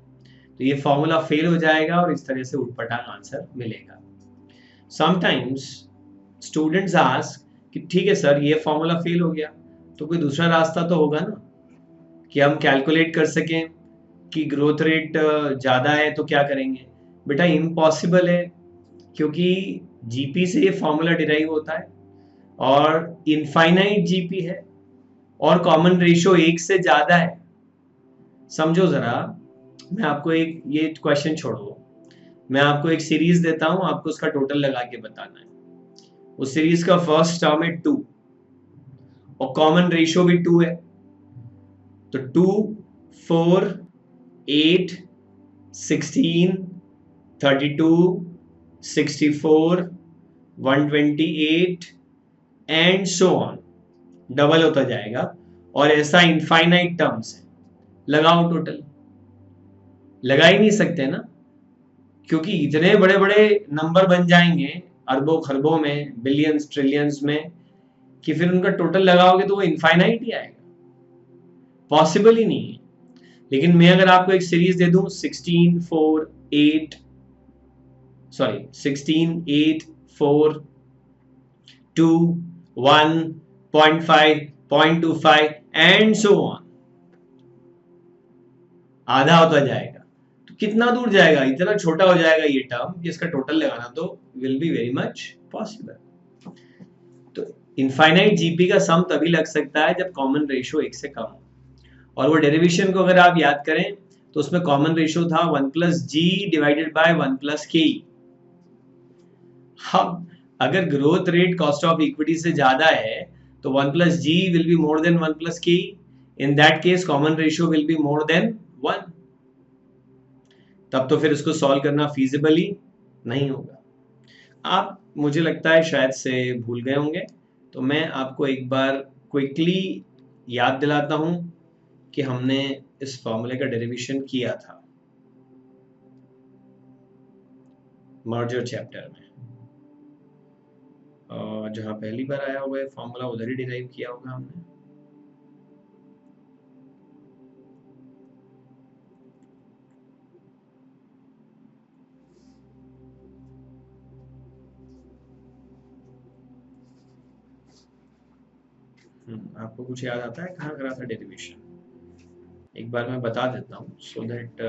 तो ये फॉर्मूला फेल हो जाएगा और इस तरह से उटपटांग आंसर मिलेगा। समटाइम्स स्टूडेंट्स आस्क कि ठीक है सर ये फॉर्मूला फेल हो गया तो कोई दूसरा रास्ता तो होगा ना कि हम कैलकुलेट कर सकें कि ग्रोथ रेट ज़्यादा है तो क्या करेंगे। बेटा इम्पॉसिबल है, क्योंकि जीपी से ये फॉर्मूला डिराइव होता है और इनफाइनाइट जीपी है और कॉमन रेशियो 1 से ज़्यादा है। समझो ज़रा, मैं आपको एक, ये क्वेश्चन छोड़ो, मैं आपको एक सीरीज देता हूं, आपको उसका टोटल लगा के बताना है। उस सीरीज का फर्स्ट टर्म है 2, और कॉमन रेशियो भी 2 है, तो 2, 4, 8, 16, 32, 64, 128 एंड सो ऑन, डबल होता जाएगा और ऐसा इनफाइनाइट टर्म्स है। लगाओ टोटल, लगा ही नहीं सकते ना, क्योंकि इतने बड़े बड़े नंबर बन जाएंगे अरबों खरबों में, बिलियंस ट्रिलियंस में, कि फिर उनका टोटल लगाओगे तो वो इनफाइनाइट ही आएगा, पॉसिबल ही नहीं है। लेकिन मैं अगर आपको एक सीरीज दे दूं 16, 4, 8, 4, 2, 1, 0.5, 0.25 एंड सो ऑन, आधा होता जाएगा, तो कितना दूर जाएगा, इतना छोटा हो जाएगा ये टर्म, जिसका टोटल लगाना तो will be very much possible. तो इनफाइनाइट जीपी का सम तभी लग सकता है जब कॉमन रेशियो 1 से कम हो, और वो डेरिवेशन को अगर आप याद करें तो उसमें कॉमन रेशियो था 1 plus g divided by 1 plus k. अब अगर growth rate cost of equity से ज्यादा है तो 1 plus g will be more than 1 plus k, in that case common ratio will be more than 1, तब तो फिर इसको सॉल्व करना फीजिबली नहीं होगा। आप मुझे लगता है शायद से भूल गए होंगे, तो मैं आपको एक बार क्विकली याद दिलाता हूं कि हमने इस फॉर्मूले का डेरिवेशन किया था मर्जर चैप्टर में, और जहां पहली बार आया हुआ है फॉर्मूला उधर ही डिराइव किया होगा हमने। आपको कुछ याद आता है कहाँ करा था डेरिवेशन? एक बार मैं बता देता हूँ सो दैट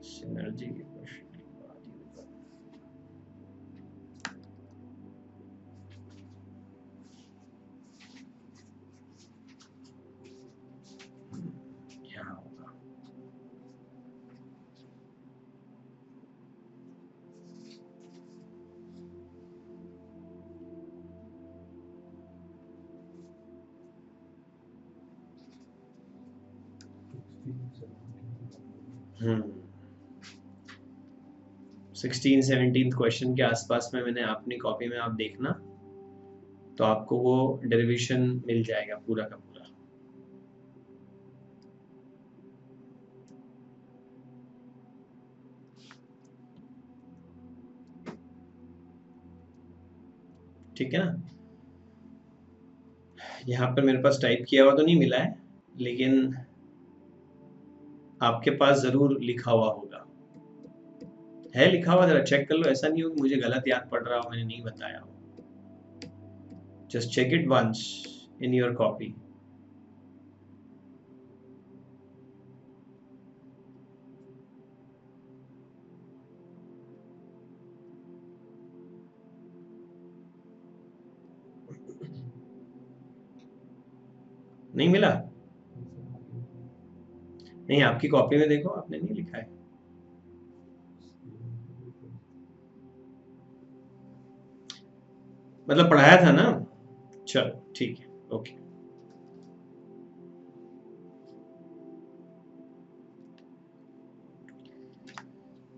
सिनर्जी के क्वेश्चन के बाद ही होगा। यहाँ होगा, हम्म 16-17 क्वेश्चन के आसपास में मैंने अपनी कॉपी में आप देखना, तो आपको वो डेरिवेशन मिल जाएगा पूरा का पूरा। ठीक है ना? यहाँ पर मेरे पास टाइप किया हुआ तो नहीं मिला है, लेकिन आपके पास जरूर लिखा हुआ होगा, है लिखा हुआ, जरा चेक कर लो, ऐसा नहीं हो कि मुझे गलत याद पड़ रहा हो, मैंने नहीं बताया हो। Just check it once in your copy. नहीं मिला? नहीं, आपकी कॉपी में देखो, आपने नहीं लिखा है। मतलब पढ़ाया था ना? चलो ठीक है, ओके।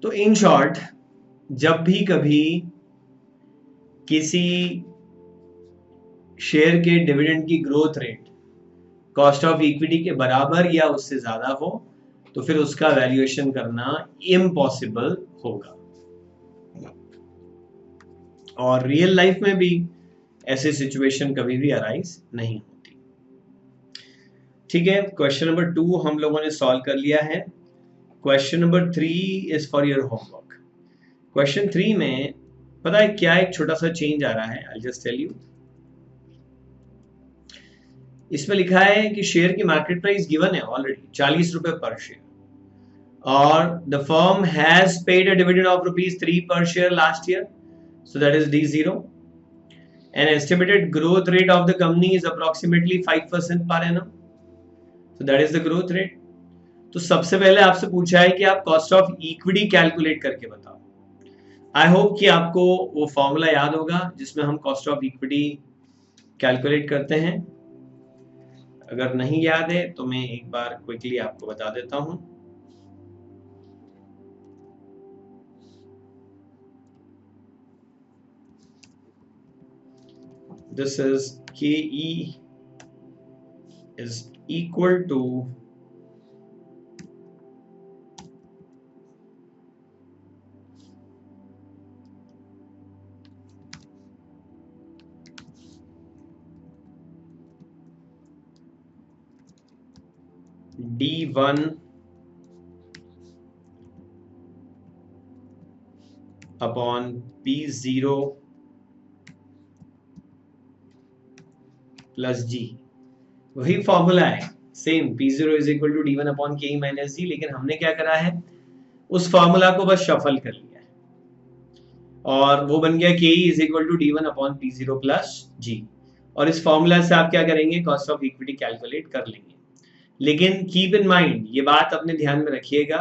तो इन शॉर्ट, जब भी कभी किसी शेयर के डिविडेंड की growth rate cost of equity के बराबर या उससे ज्यादा हो, तो फिर उसका वैल्यूएशन करना इम्पॉसिबल होगा। और रियल लाइफ में भी ऐसी सिचुएशन कभी भी अराइज नहीं होती। ठीक है, क्वेश्चन नंबर 2 हम लोगों ने सॉल्व कर लिया है। Question number 3 is for your homework. Question 3 में पता है क्या, एक छोटा सा चेंज आ रहा है, आई जस्ट टेल यू। इसमें लिखा है कि शेयर की मार्केट प्राइस गिवन है ऑलरेडी 40 रुपए पर शेयर, और the firm has paid a dividend of ₹3 per share last year, so that is D0. An estimated growth rate of the company is approximately 5% per annum, so that is the growth rate. तो सबसे पहले आपसे पूछा है कि आप cost of equity calculate करके बताओ। आई होप कि आपको वो फॉर्मूला याद होगा जिसमें हम कॉस्ट ऑफ इक्विटी कैलकुलेट करते हैं। अगर नहीं याद है तो मैं एक बार क्विकली आपको बता देता हूं। This is KE is equal to D1 upon P0 plus G। वही फॉर्मूला है, same P0 is equal to D1 upon KE minus G, लेकिन हमने क्या करा है, उस फॉर्मूला को बस शफल कर लिया है और वो बन गया KE is equal to D1 upon P0 plus G। और इस फॉर्मूला से आप क्या करेंगे, कॉस्ट ऑफ इक्विटी कैलकुलेट कर लेंगे। लेकिन कीप इन माइंड, ये बात अपने ध्यान में रखिएगा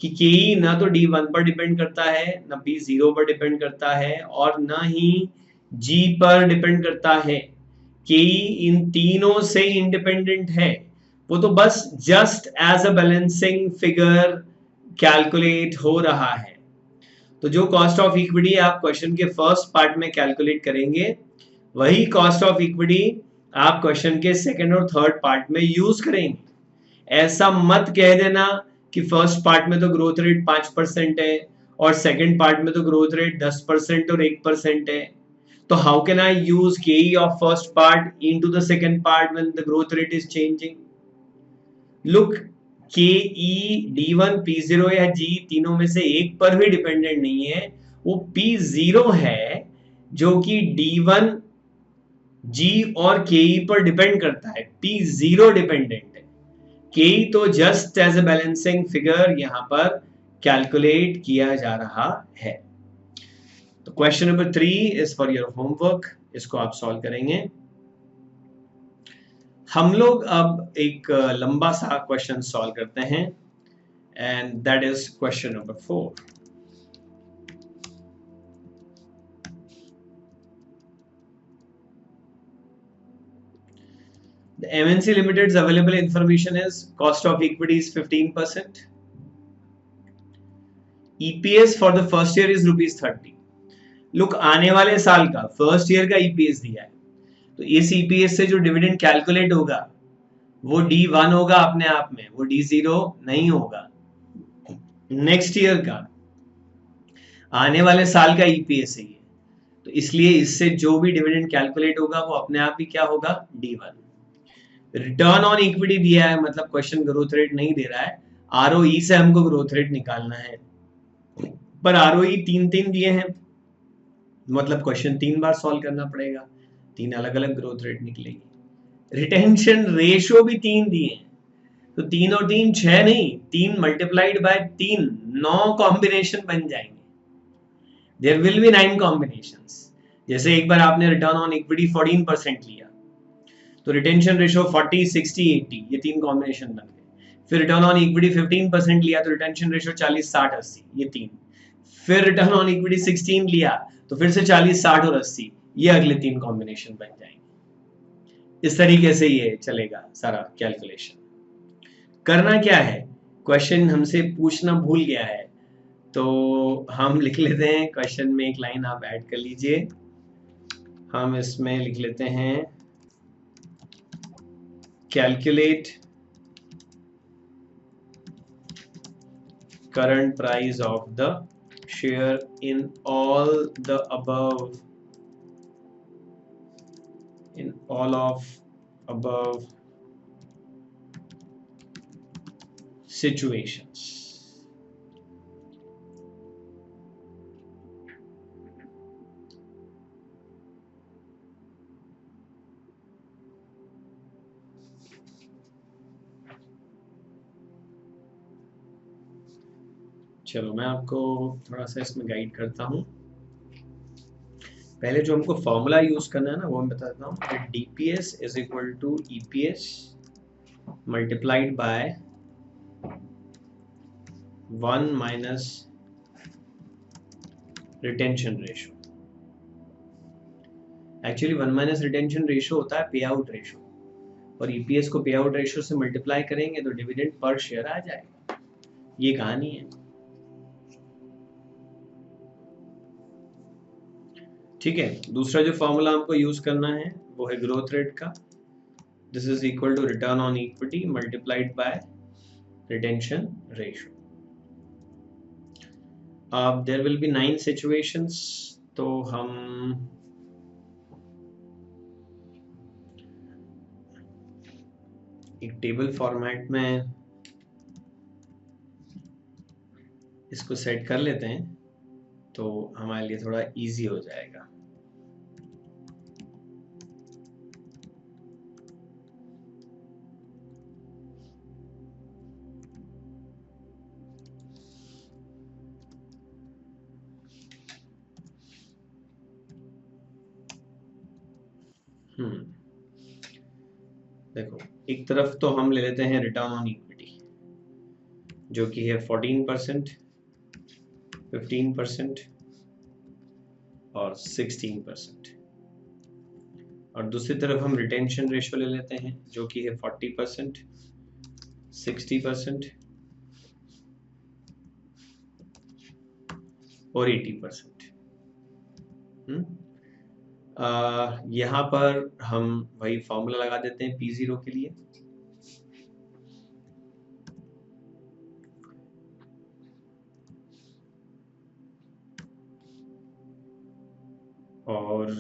कि KE ना तो D1 पर डिपेंड करता है, ना P0 पर डिपेंड करता है और ना ही G पर डिपेंड करता है। KE इन तीनों से इंडिपेंडेंट है, वो तो बस just as a balancing figure calculate हो रहा है। तो जो कॉस्ट ऑफ इक्विटी आप क्वेश्चन के फर्स्ट पार्ट में कैलकुलेट करेंगे, वही कॉस्ट ऑफ इक्विटी आप क्वेश्चन के सेकंड और थर्ड पार्ट में यूज करेंगे। ऐसा मत कह देना कि फर्स्ट पार्ट में तो ग्रोथ रेट 5% है और सेकंड पार्ट में तो ग्रोथ रेट 10% और 1% है, तो how can I use KE of first part into the second part when the growth rate is changing? Look, KE D1 P0 या G तीनों में से एक पर भी डिपेंडेंट नहीं है, वो P0 है जो कि D1 G और KE पर डिपेंड करता है। P0 डिपेंडेंट है, KE तो just as a balancing figure यहां पर कैलकुलेट किया जा रहा है। तो question number 3 is for your homework, इसको आप सॉल्व करेंगे। हम लोग अब एक लंबा सा क्वेश्चन सॉल्व करते हैं and that is question number 4। The MNC Limited's available information is cost of equity is 15%. EPS for the first year is ₹30. Look, आने वाले साल का फर्स्ट ईयर का ईपीएस दिया है, तो इस ईपीएस से जो डिविडेंड कैलकुलेट होगा वो D1 होगा अपने आप में, वो D0 नहीं होगा। नेक्स्ट ईयर का, आने वाले साल का ईपीएस है ये, तो इसलिए इससे जो भी डिविडेंड कैलकुलेट होगा वो अपने आप ही क्या होगा, D1। रिटर्न ऑन इक्विटी दिया है, मतलब क्वेश्चन ग्रोथ रेट नहीं दे रहा है, आरओई से हमको ग्रोथ रेट निकालना है, पर आरओई 3 दिए हैं, मतलब क्वेश्चन 3 बार सॉल्व करना पड़ेगा, 3 अलग अलग ग्रोथ रेट निकलेगी। रिटेंशन रेशियो भी 3 दिए हैं, तो 3 और 3 6 नहीं, 3 मल्टीप्लाइड बाय 3 9 कॉम्बिनेशन बन जाएंगे। There will be 9 combinations. जैसे एक बार आपने रिटर्न ऑन इक्विटी 14% लिया, तो रिटेंशन रेशियो 40 60 80, ये 3 कॉम्बिनेशन बन गए। फिर रिटर्न ऑन इक्विटी 15% लिया, तो रिटेंशन रेशियो 40 60 80, ये 3। फिर रिटर्न ऑन इक्विटी 16 लिया, तो फिर से 40 60 और 80, ये अगले 3 कॉम्बिनेशन बन जाएंगे। इस तरीके से ये चलेगा सारा कैलकुलेशन। करना क्या है, क्वेश्चन हमसे पूछना भूल गया है, तो हम लिख लेते हैं, क्वेश्चन में एक लाइन आप ऐड कर लीजिए। हम इसमें लिख लेते हैं calculate current price of the share in all of above situations। चलो मैं आपको थोड़ा सा इसमें गाइड करता हूँ। पहले जो हमको फॉर्मूला यूज करना है ना, वो मैं बता देता हूँ। DPS is equal to EPS multiplied by 1 minus retention ratio. Actually 1 minus retention ratio होता है पे आउट रेशियो, और ईपीएस को पे आउट रेशियो से मल्टीप्लाई करेंगे तो डिविडेंड पर शेयर आ जाएगा। ये कहानी है। ठीक है, दूसरा जो फॉर्मूला हमको यूज करना है वो है ग्रोथ रेट का। This is equal to return on equity multiplied by retention ratio. अब देयर विल बी 9 सिचुएशंस, तो हम एक टेबल फॉर्मेट में इसको सेट कर लेते हैं तो हमारे लिए थोड़ा इजी हो जाएगा। देखो, एक तरफ तो हम ले लेते हैं रिटर्न ऑन इक्विटी जो कि है 14%, 15% और 16%, और दूसरी तरफ हम रिटेंशन रेशियो ले लेते हैं जो कि है 40%, 60% और 80%। यहाँ पर हम वही फॉर्मूला लगा देते हैं P0 के लिए। और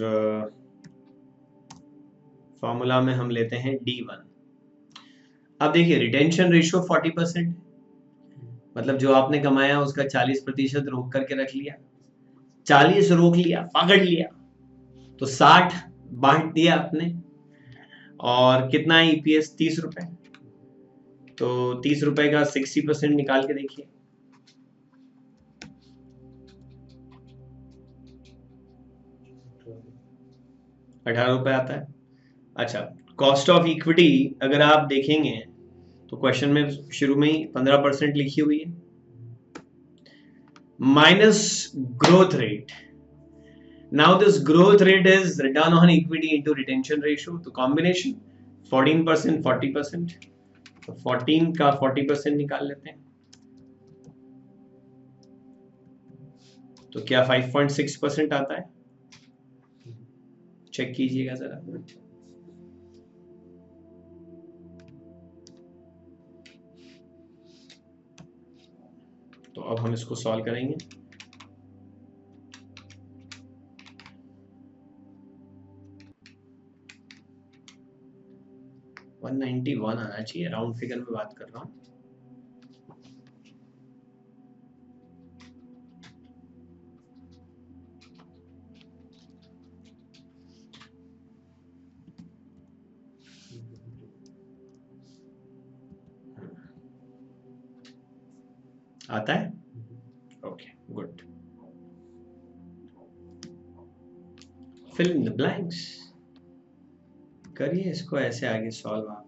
फॉर्मूला में हम लेते हैं D1। अब देखिए, रिटेंशन रेशियो 40%, मतलब जो आपने कमाया उसका 40% रोक करके रख लिया। 40 रोक लिया, पकड़ लिया, तो 60 बांट दिया आपने। और कितना है ईपीएस? 30 रुपए। तो 30 रुपए का 60% निकाल के देखिए। 18 रुपए आता है। अच्छा, कॉस्ट ऑफ इक्विटी अगर आप देखेंगे तो क्वेश्चन में शुरू में ही 15% लिखी हुई है, minus growth rate. Now this growth rate is return on equity into retention ratio, तो कॉम्बिनेशन 14%, 40%, तो 14 का 40% निकाल लेते हैं, तो क्या 5.6% आता है? चेक कीजिएगा जरा। तो अब हम इसको सॉल्व करेंगे। वन 191 आना चाहिए, राउंड फिगर में बात कर रहा हूँ। आता है? Okay, good. Fill in the blanks. करिए इसको ऐसे आगे सॉल्व आप।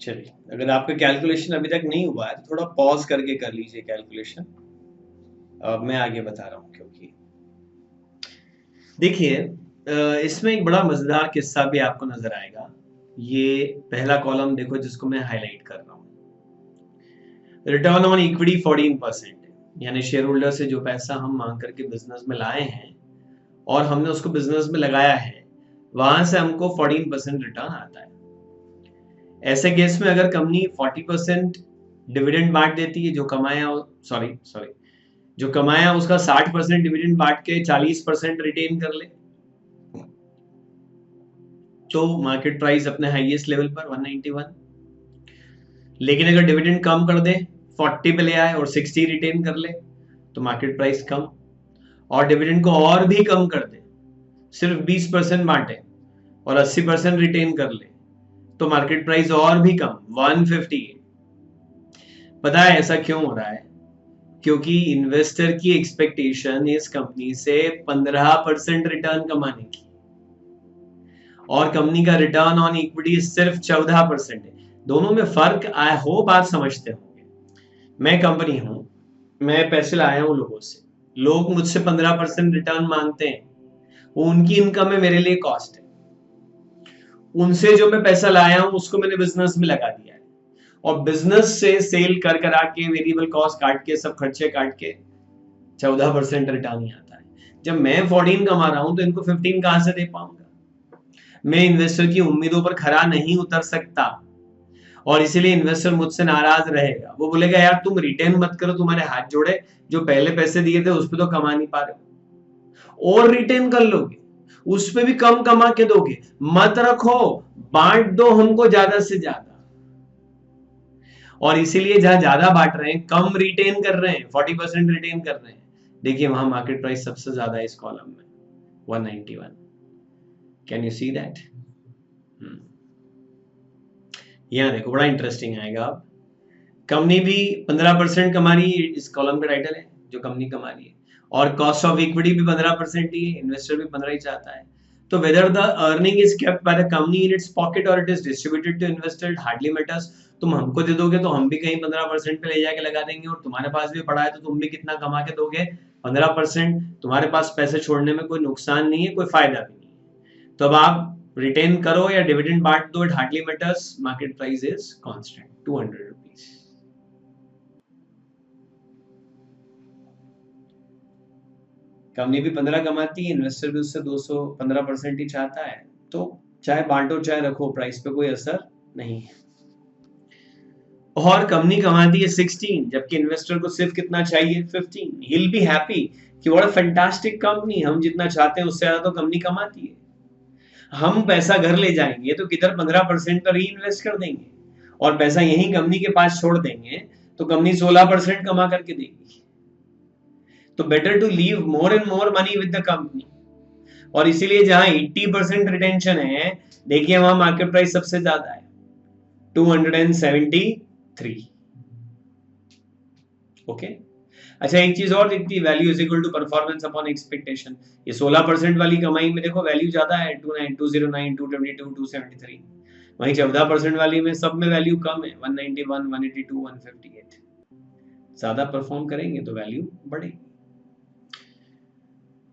चलिए, अगर आपका कैलकुलेशन अभी तक नहीं हुआ है तो थोड़ा पॉज करके कर लीजिए कैलकुलेशन। अब मैं आगे बता रहा हूँ, क्योंकि देखिए इसमें एक बड़ा मजेदार किस्सा भी आपको नजर आएगा। ये पहला कॉलम देखो जिसको मैं हाईलाइट कर रहा हूँ, रिटर्न ऑन इक्विटी 14%, यानी शेयर होल्डर से जो पैसा हम मांग करके बिजनेस में लाए हैं और हमने उसको बिजनेस में लगाया है, वहां से हमको 14% रिटर्न आता है। ऐसे केस में अगर कंपनी 40% डिविडेंड बांट देती है, जो कमाया जो कमाया उसका 60% डिविडेंड बांट के 40% रिटेन कर ले, तो मार्केट प्राइस अपने हाईएस्ट लेवल पर 191। लेकिन अगर डिविडेंड कम कर दे, 40 पे ले आए और 60 रिटेन कर ले, तो मार्केट प्राइस कम। और डिविडेंड को और भी कम कर दे, सिर्फ 20% बांटे और 80% रिटेन कर ले, तो मार्केट प्राइस और भी कम 158। पता है ऐसा क्यों हो रहा है? क्योंकि इन्वेस्टर की एक्सपेक्टेशन इस कंपनी से 15% रिटर्न कमाने की, और कंपनी का रिटर्न ऑन इक्विटी सिर्फ 14% है। दोनों में फर्क आई होप आप समझते होंगे। मैं कंपनी हूं, मैं पैसे लाया हूं लोगों से, लोग मुझसे 15% रिटर्न मांगते हैं, वो उनकी इनकम है, मेरे लिए कॉस्ट है। उनसे जो मैं पैसा लाया हूं उसको मैंने बिजनेस में लगा दिया है, और बिजनेस से सेल कर करा के वेरिएबल कॉस्ट काट के सब खर्चे काट के 14% रिटर्न ही आता है। जब मैं 14 कमा रहा हूं तो इनको 15 कहां से दे पाऊंगा? मैं इन्वेस्टर की उम्मीदों पर खरा नहीं उतर सकता, और इसीलिए इन्वेस्टर मुझसे नाराज रहेगा। वो बोलेगा यार तुम रिटेन मत करो, तुम्हारे हाथ जोड़े, जो पहले पैसे दिए थे उस पर तो कमा नहीं पा रहे हो, और रिटेन कर लोगे, उस पे भी कम कमा के दोगे, मत रखो, बांट दो हमको ज्यादा से ज्यादा। और इसीलिए जहां ज्यादा बांट रहे हैं, कम रिटेन कर रहे हैं, 40% रिटेन कर रहे हैं, देखिए वहां मार्केट प्राइस सबसे ज्यादा है इस कॉलम में, 191। Can you see that? यहाँ देखो बड़ा इंटरेस्टिंग आएगा। अब कंपनी भी 15% कमा रही है, इस कॉलम का टाइटल है जो कंपनी कमा रही है, और कॉस्ट ऑफ इक्विटी भी 15% ही है, इन्वेस्टर भी 15 ही चाहता है। तो whether the earning is kept by the company in its pocket और it is distributed to investor, hardly matters. तुम हमको दे दोगे तो हम भी कहीं 15% पे ले जाके लगा देंगे, और तुम्हारे पास भी पड़ा है तो तुम भी कितना कमा के दोगे? 15%। तुम्हारे पास पैसे छोड़ने में कोई नुकसान नहीं है, कोई फायदा भी नहीं है। तो अब आप रिटेन करो या डिविडेंड बांट दो, it hardly matters, market price is constant 200 rupees. Company भी 15 कमाती है, इन्वेस्टर भी उससे 215% ही चाहता है, तो चाहे बांटो चाहे रखो, प्राइस पे कोई असर नहीं है। और कंपनी कमाती है 16, जबकि इन्वेस्टर को सिर्फ कितना चाहिए, 15। ही विल बी हैप्पी कि व्हाट अ फैंटास्टिक कंपनी, हम जितना चाहते हैं उससे ज्यादा तो कंपनी कमाती है। हम पैसा घर ले जाएंगे तो किधर 15% पर री इन्वेस्ट कर देंगे और पैसा यही कंपनी के पास छोड़ देंगे तो कंपनी 16% कमा करके देगी। तो better to leave more and more money with the company. और इसीलिए जहां 80% रिटेंशन है, देखिए वहां मार्केट प्राइस सबसे ज्यादा है, 273। ओके। अच्छा, एक चीज और दिखती है, value is equal to performance upon expectation. ये 16% वाली कमाई में देखो वैल्यू ज्यादा है, 209, 222, 273। वहीं 14% वाली में सब में वैल्यू कम है, 191, 182, 158। ज्यादा परफॉर्म करेंगे तो वैल्यू बढ़ेगी।